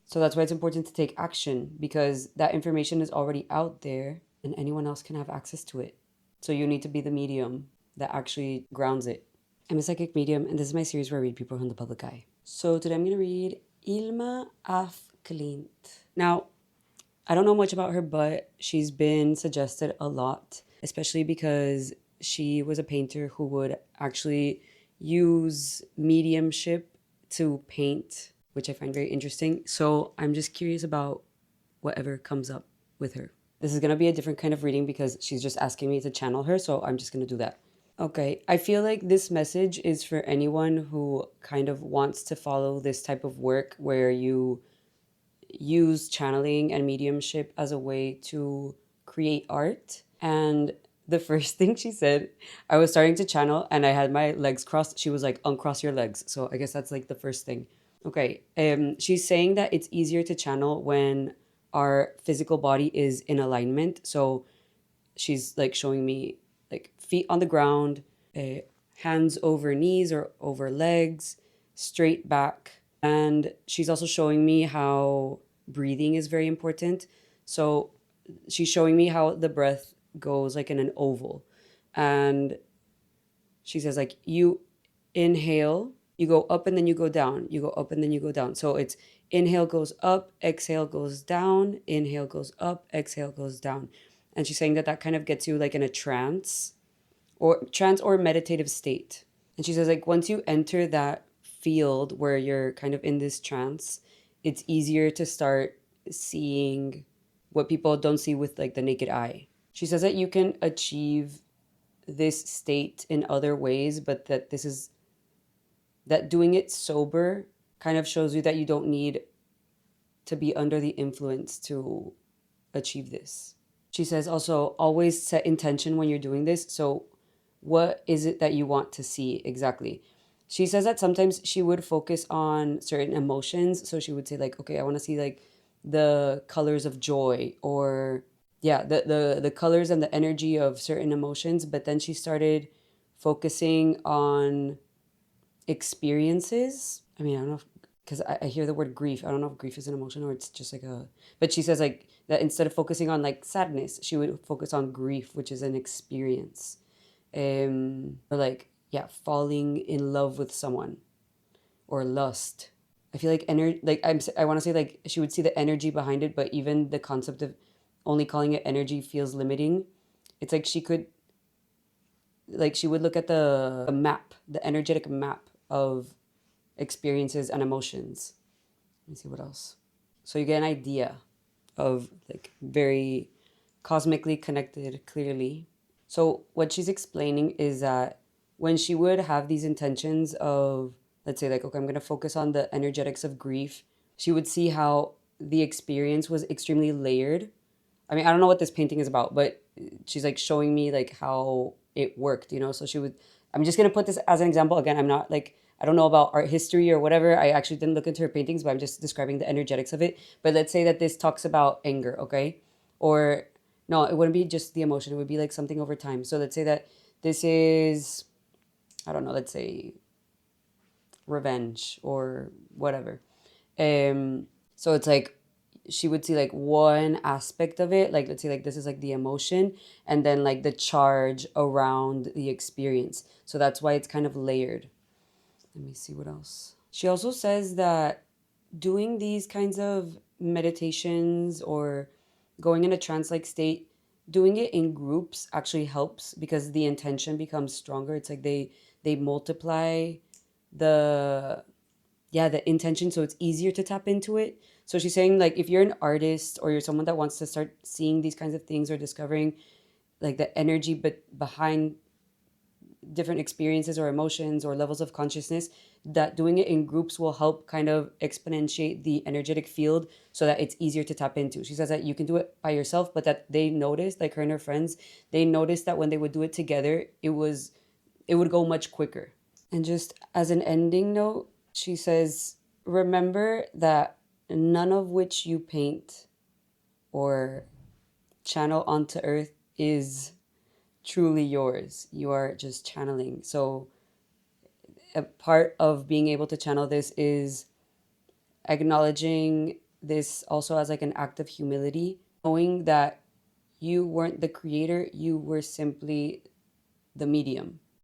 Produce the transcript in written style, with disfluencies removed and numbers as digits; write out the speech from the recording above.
So that's why it's important to take action, because that information is already out there and anyone else can have access to it. So you need to be the medium that actually grounds it. I'm a psychic medium, and this is my series where I read people from the public eye. So today I'm going to read Hilma af Klint. Now, I don't know much about her, but she's been suggested a lot, especially because she was a painter who would actually use mediumship to paint, which I find very interesting. So I'm just curious about whatever comes up with her. This is going to be a different kind of reading because she's just asking me to channel her, so I'm just going to do that. Okay, I feel like this message is for anyone who kind of wants to follow this type of work where you use channeling and mediumship as a way to create art. And the first thing she said, I was starting to channel and I had my legs crossed. She was like, uncross your legs. So I guess that's like the first thing. Okay. She's saying that it's easier to channel when our physical body is in alignment. So she's like showing me like feet on the ground, uh, hands over knees or over legs, straight back. And she's also showing me how breathing is very important. So she's showing me how the breath goes like in an oval. And she says like you inhale, you go up and then you go down. You go up and then you go down. So it's inhale goes up, exhale goes down, inhale goes up, exhale goes down. And she's saying that that kind of gets you like in a trance or meditative state. And she says like once you enter that field where you're kind of in this trance, it's easier to start seeing what people don't see with like the naked eye. She says that you can achieve this state in other ways, but that doing it sober kind of shows you that you don't need to be under the influence to achieve this. She says also always set intention when you're doing this. So what is it that you want to see exactly? She says that sometimes she would focus on certain emotions. So she would say like, okay, I want to see like the colors of joy, or yeah, the colors and the energy of certain emotions. But then she started focusing on experiences. I mean, I don't know, because I hear the word grief. I don't know if grief is an emotion or it's just like a. But she says like that instead of focusing on like sadness, she would focus on grief, which is an experience. Or like yeah, falling in love with someone or lust. I feel like energy. Like I want to say like she would see the energy behind it, but even the concept of only calling it energy feels limiting. It's like she would look at the map, the energetic map of experiences and emotions. Let me see what else. So you get an idea of like very cosmically connected clearly. So what she's explaining is that when she would have these intentions of, let's say like, okay, I'm going to focus on the energetics of grief, she would see how the experience was extremely layered. I mean, I don't know what this painting is about, but she's like showing me like how it worked, you know? So she would, I'm just going to put this as an example. Again, I'm not like, I don't know about art history or whatever. I actually didn't look into her paintings, but I'm just describing the energetics of it. But let's say that this talks about anger, okay? Or no, it wouldn't be just the emotion. It would be like something over time. So let's say that this is, I don't know, let's say revenge or whatever. So it's like she would see like one aspect of it, like let's say like this is like the emotion, and then like the charge around the experience. So that's why it's kind of layered. Let me see what else. She also says that doing these kinds of meditations or going in a trance like state, doing it in groups actually helps because the intention becomes stronger. It's like they multiply the yeah, the intention, so it's easier to tap into it. So she's saying like if you're an artist or you're someone that wants to start seeing these kinds of things or discovering like the energy but behind different experiences or emotions or levels of consciousness, that doing it in groups will help kind of exponentiate the energetic field so that it's easier to tap into. She says that you can do it by yourself, but that they noticed, like her and her friends, they noticed that when they would do it together, it would go much quicker. And just as an ending note, she says, remember that none of which you paint or channel onto earth is truly yours. You are just channeling. So a part of being able to channel this is acknowledging this also as like an act of humility, knowing that you weren't the creator, you were simply the medium.